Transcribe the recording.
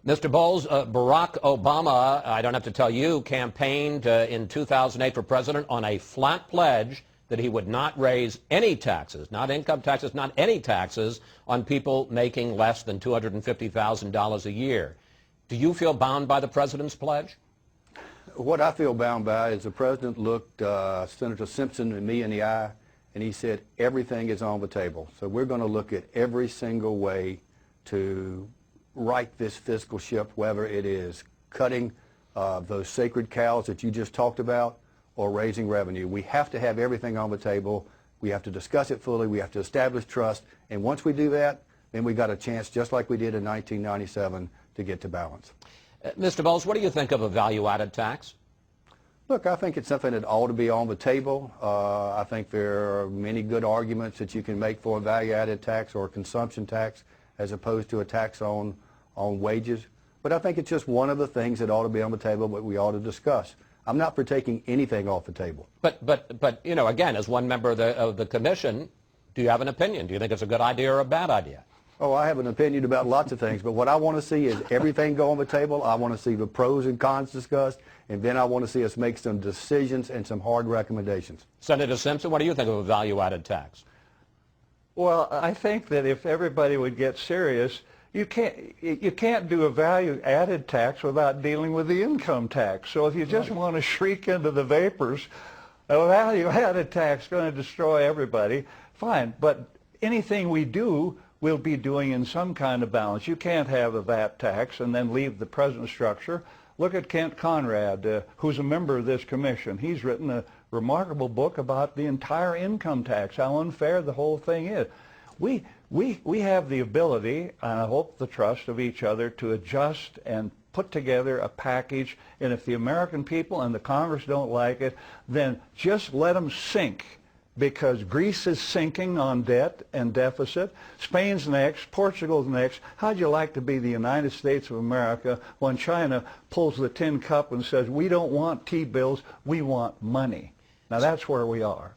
Mr. Bowles, Barack Obama, I don't have to tell you, campaigned in 2008 for president on a flat pledge that he would not raise any taxes, not income taxes, not any taxes on people making less than $250,000 a year. Do you feel bound by the president's pledge? What I feel bound by is the president looked Senator Simpson and me in the eye, and he said everything is on the table. So we're going to look at every single way to right this fiscal ship, whether it is cutting those sacred cows that you just talked about or raising revenue. We have to have everything on the table. We have to discuss it fully. We have to establish trust. And once we do that, then we got a chance, just like we did in 1997, to get to balance. Mr. Bowles, what do you think of a value-added tax? Look, I think it's something that ought to be on the table. I think there are many good arguments that you can make for a value-added tax or a consumption tax as opposed to a tax on wages. But I think it's just one of the things that ought to be on the table, but we ought to discuss. I'm not for taking anything off the table. But you know, again, as one member of the commission, do you have an opinion? Do you think it's a good idea or a bad idea? Oh, I have an opinion about lots of things, but what I want to see is everything go on the table. I want to see the pros and cons discussed, and then I want to see us make some decisions and some hard recommendations. Senator Simpson, what do you think of a value-added tax? Well, I think that if everybody would get serious, you can't do a value-added tax without dealing with the income tax. So if you just want to shriek into the vapors, a value-added tax is going to destroy everybody, fine. But anything we do, we'll be doing in some kind of balance. You can't have a VAT tax and then leave the present structure. Look at Kent Conrad, who's a member of this commission. He's written a remarkable book about the entire income tax, how unfair the whole thing is. We have the ability, and I hope the trust of each other, to adjust and put together a package, and if the American people and the Congress don't like it, then just let them sink. Because Greece is sinking on debt and deficit. Spain's next. Portugal's next. How'd you like to be the United States of America when China pulls the tin cup and says, we don't want T-bills, we want money? Now that's where we are.